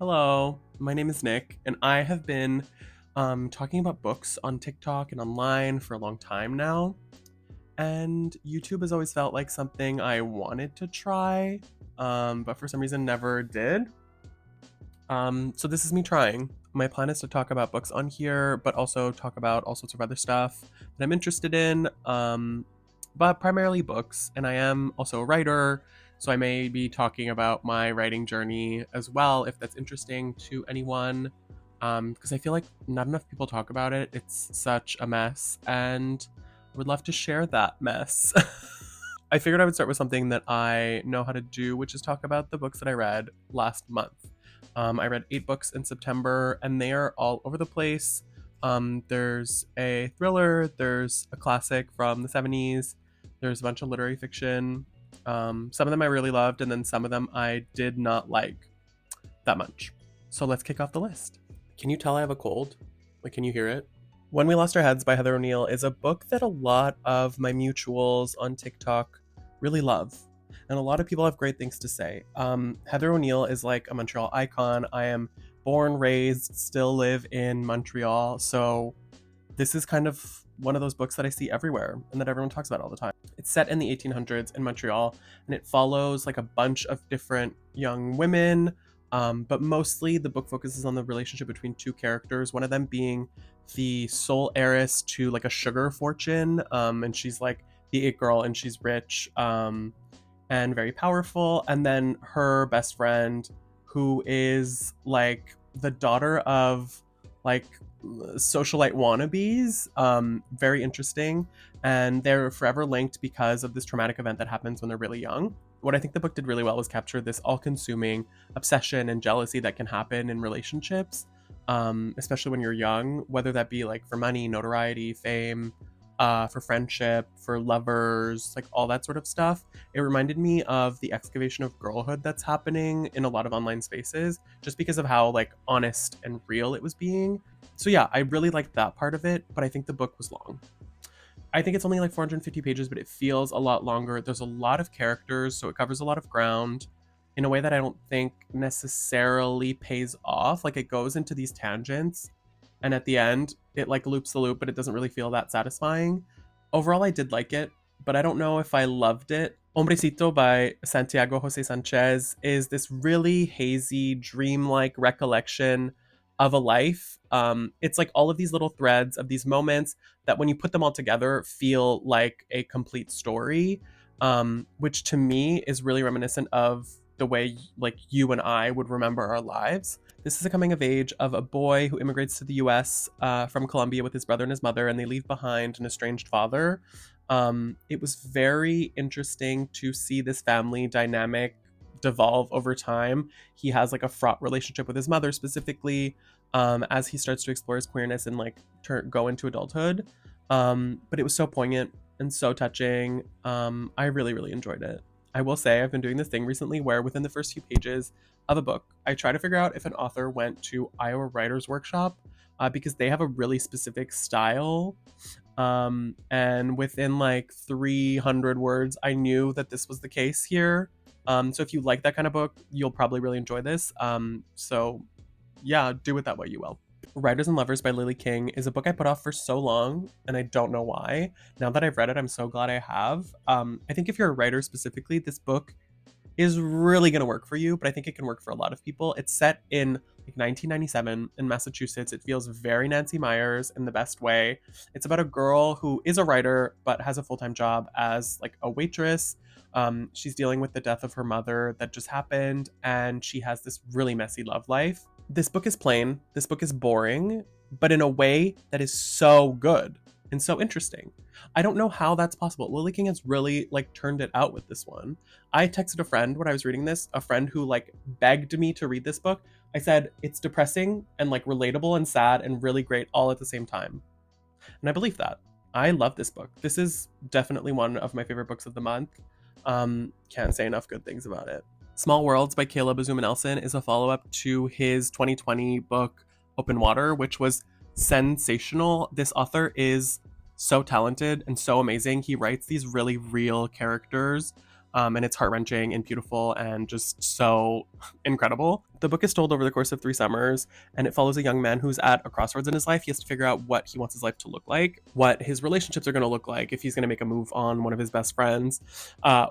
Hello, my name is Nick, and I have been talking about books on TikTok and online for a long time now. And YouTube has always felt like something I wanted to try, but for some reason never did. So this is me trying. My plan is to talk about books on here, but also talk about all sorts of other stuff that I'm interested in, but primarily books. And I am also a writer, so I may be talking about my writing journey as well, if that's interesting to anyone. Because I feel like not enough people talk about it. It's such a mess, and I would love to share that mess. I figured I would start with something that I know how to do, which is talk about the books that I read last month. I read 8 books in September, and they are all over the place. There's a thriller, there's a classic from the 70s, there's a bunch of literary fiction. Some of them I really loved, and then some of them I did not like that much. So let's kick off the list. Can you tell I have a cold? Like, can you hear it? When We Lost Our Heads by Heather O'Neill is a book that a lot of my mutuals on TikTok really love. And a lot of people have great things to say. Heather O'Neill is like a Montreal icon. I am born, raised, still live in Montreal. So this is kind of one of those books that I see everywhere and that everyone talks about all the time. It's set in the 1800s in Montreal, and it follows like a bunch of different young women. But mostly the book focuses on the relationship between two characters, one of them being the sole heiress to like a sugar fortune. And she's like the it girl, and she's rich and very powerful. And then her best friend, who is like the daughter of like socialite wannabes. Very interesting. And they're forever linked because of this traumatic event that happens when they're really young. What I think the book did really well was capture this all-consuming obsession and jealousy that can happen in relationships, especially when you're young, whether that be like for money, notoriety, fame, for friendship, for lovers, like all that sort of stuff. It reminded me of the excavation of girlhood that's happening in a lot of online spaces, just because of how like honest and real it was being. So yeah, I really liked that part of it, but I think the book was long. I think it's only like 450 pages, but it feels a lot longer. There's a lot of characters, so it covers a lot of ground in a way that I don't think necessarily pays off. Like it goes into these tangents, and at the end, it like loops the loop, but it doesn't really feel that satisfying. Overall, I did like it, but I don't know if I loved it. Hombrecito by Santiago Jose Sanchez is this really hazy, dreamlike recollection of a life. It's like all of these little threads of these moments that when you put them all together feel like a complete story, which to me is really reminiscent of the way like you and I would remember our lives. This is a coming of age of a boy who immigrates to the US from Colombia with his brother and his mother, and they leave behind an estranged father. It was very interesting to see this family dynamic devolve over time. He has like a fraught relationship with his mother specifically, as he starts to explore his queerness and like go into adulthood. But it was so poignant and so touching. I really, really enjoyed it. I will say I've been doing this thing recently where within the first few pages of a book, I try to figure out if an author went to Iowa Writers Workshop, because they have a really specific style. And within like 300 words, I knew that this was the case here. So if you like that kind of book, you'll probably really enjoy this. So yeah, do it that way, you will. Writers and Lovers by Lily King is a book I put off for so long, and I don't know why. Now that I've read it, I'm so glad I have. I think if you're a writer specifically, this book is really going to work for you, but I think it can work for a lot of people. It's set in like 1997 in Massachusetts. It feels very Nancy Meyers in the best way. It's about a girl who is a writer but has a full-time job as like a waitress. She's dealing with the death of her mother that just happened, and she has this really messy love life. This book is plain, this book is boring, but in a way that is so good and so interesting. I don't know how that's possible. Lily King has really like turned it out with this one. I texted a friend when I was reading this, a friend who like begged me to read this book. I said it's depressing and like relatable and sad and really great all at the same time. And I believe that. I love this book. This is definitely one of my favorite books of the month. Can't say enough good things about it. Small Worlds by Caleb Azuman-Elson is a follow-up to his 2020 book Open Water, which was sensational. This author is so talented and so amazing. He writes these really real characters and it's heart-wrenching and beautiful and just so incredible. The book is told over the course of 3 summers, and it follows a young man who's at a crossroads in his life. He has to figure out what he wants his life to look like, what his relationships are going to look like, if he's going to make a move on one of his best friends,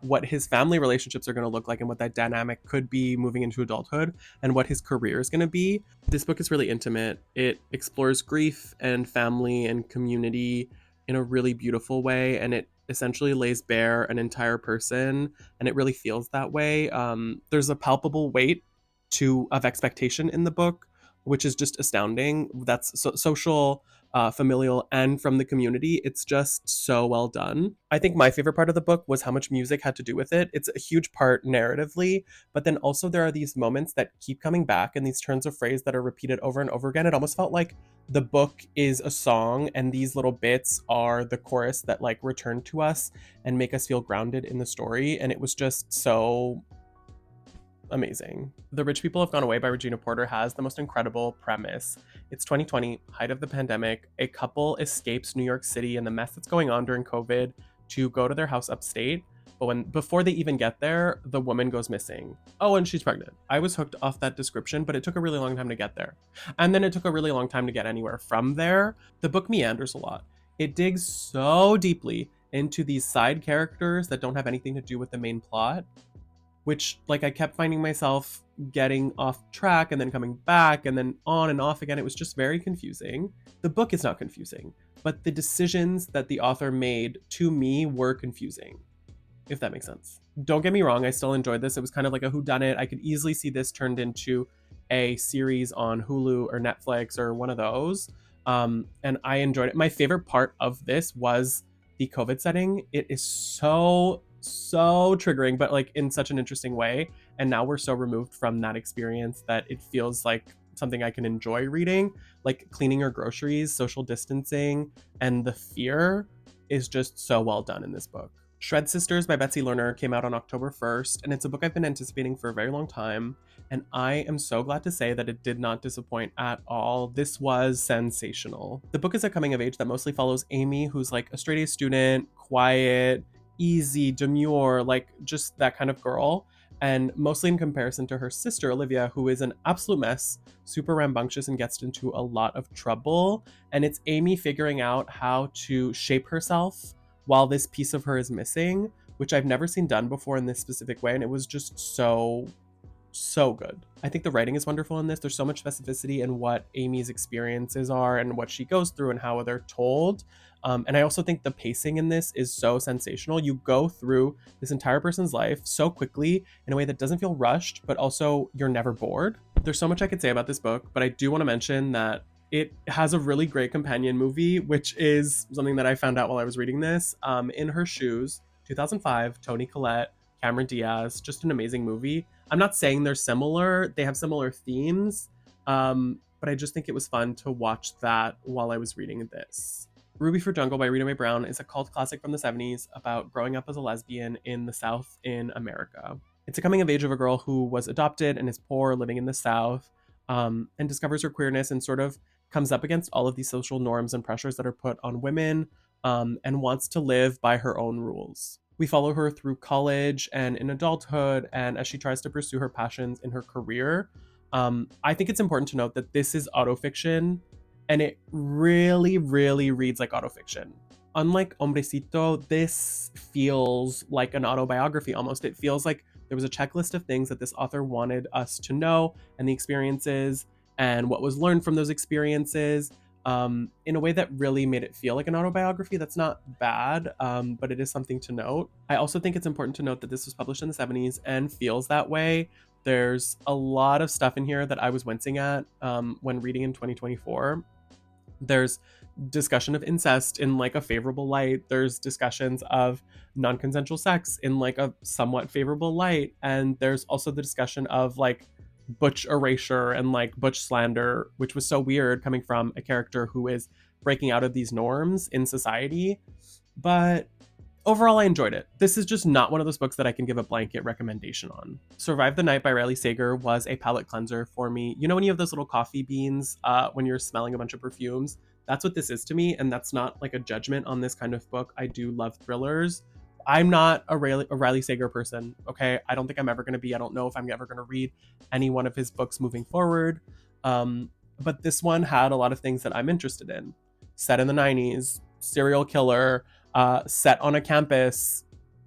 what his family relationships are going to look like, and what that dynamic could be moving into adulthood, and what his career is going to be. This book is really intimate. It explores grief and family and community in a really beautiful way, and it essentially lays bare an entire person, and it really feels that way. There's a palpable weight of expectation in the book, which is just astounding. That's social, familial, and from the community. It's just so well done. I think my favorite part of the book was how much music had to do with it. It's a huge part narratively, but then also there are these moments that keep coming back and these turns of phrase that are repeated over and over again. It almost felt like the book is a song and these little bits are the chorus that like return to us and make us feel grounded in the story. And it was just so amazing. The Rich People Have Gone Away by Regina Porter has the most incredible premise. It's 2020, height of the pandemic. A couple escapes New York City and the mess that's going on during COVID to go to their house upstate. But before they even get there, the woman goes missing. Oh, and she's pregnant. I was hooked off that description, but it took a really long time to get there. And then it took a really long time to get anywhere from there. The book meanders a lot. It digs so deeply into these side characters that don't have anything to do with the main plot, which like I kept finding myself getting off track and then coming back and then on and off again. It was just very confusing. The book is not confusing, but the decisions that the author made to me were confusing, if that makes sense. Don't get me wrong, I still enjoyed this. It was kind of like a whodunit. I could easily see this turned into a series on Hulu or Netflix or one of those. And I enjoyed it. My favorite part of this was the COVID setting. It is so triggering, but like in such an interesting way. And now we're so removed from that experience that it feels like something I can enjoy reading, like cleaning your groceries, social distancing, and the fear is just so well done in this book. Shred Sisters by Betsy Lerner came out on October 1st, and it's a book I've been anticipating for a very long time, and I am so glad to say that it did not disappoint at all. This was sensational. The book is a coming of age that mostly follows Amy, who's like a straight A student, quiet, easy, demure, like just that kind of girl, and mostly in comparison to her sister Olivia, who is an absolute mess, super rambunctious, and gets into a lot of trouble. And it's Amy figuring out how to shape herself while this piece of her is missing, which I've never seen done before in this specific way, and it was just so good. I think the writing is wonderful in this. There's so much specificity in what Amy's experiences are and what she goes through and how they're told. And I also think the pacing in this is so sensational. You go through this entire person's life so quickly in a way that doesn't feel rushed, but also you're never bored. There's so much I could say about this book, but I do want to mention that it has a really great companion movie, which is something that I found out while I was reading this. In Her Shoes, 2005, Toni Collette, Cameron Diaz, just an amazing movie. I'm not saying they're similar, they have similar themes, but I just think it was fun to watch that while I was reading this. Rubyfruit Jungle by Rita Mae Brown is a cult classic from the 70s about growing up as a lesbian in the South in America. It's a coming of age of a girl who was adopted and is poor, living in the South, and discovers her queerness and sort of comes up against all of these social norms and pressures that are put on women, and wants to live by her own rules. We follow her through college and in adulthood, and as she tries to pursue her passions in her career. I think it's important to note that this is autofiction, and it really reads like autofiction. Unlike Hombrecito, this feels like an autobiography almost. It feels like there was a checklist of things that this author wanted us to know, and the experiences and what was learned from those experiences, in a way that really made it feel like an autobiography. That's not bad, but it is something to note. I also think it's important to note that this was published in the 70s and feels that way. There's a lot of stuff in here that I was wincing at when reading in 2024. There's discussion of incest in like a favorable light. There's discussions of non-consensual sex in like a somewhat favorable light. And there's also the discussion of like butch erasure and like butch slander, which was so weird coming from a character who is breaking out of these norms in society. But overall, I enjoyed it. This is just not one of those books that I can give a blanket recommendation on. Survive the Night by Riley Sager was a palate cleanser for me. You know when you have those little coffee beans when you're smelling a bunch of perfumes? That's what this is to me, and that's not like a judgment on this kind of book. I do love thrillers. I'm not a Riley Sager person, okay? I don't think I'm ever going to be. I don't know if I'm ever going to read any one of his books moving forward. Um, but this one had a lot of things that I'm interested in. Set in the 90s, serial killer, set on a campus.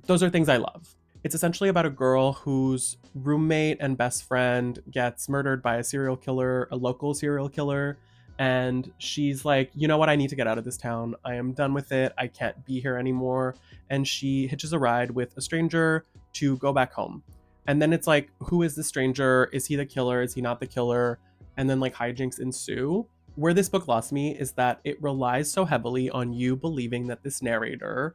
Those are things I love. It's essentially about a girl whose roommate and best friend gets murdered by a serial killer, a local serial killer. And she's like, you know what? I need to get out of this town. I am done with it. I can't be here anymore. And she hitches a ride with a stranger to go back home. And then it's like, who is the stranger? Is he the killer? Is he not the killer? And then like hijinks ensue. Where this book lost me is that it relies so heavily on you believing that this narrator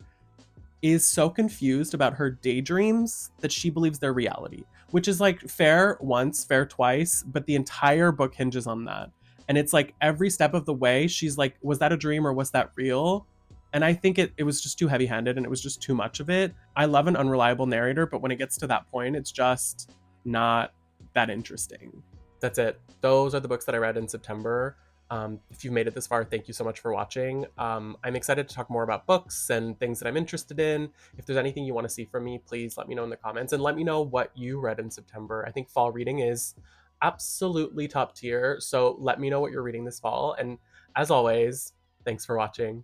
is so confused about her daydreams that she believes they're reality, which is like fair once, fair twice, but the entire book hinges on that. And it's like every step of the way, she's like, was that a dream or was that real? And I think it was just too heavy handed and it was just too much of it. I love an unreliable narrator, but when it gets to that point, it's just not that interesting. That's it. Those are the books that I read in September. If you've made it this far, thank you so much for watching. I'm excited to talk more about books and things that I'm interested in. If there's anything you want to see from me, please let me know in the comments and let me know what you read in September. I think fall reading is absolutely top tier. So let me know what you're reading this fall. And as always, thanks for watching.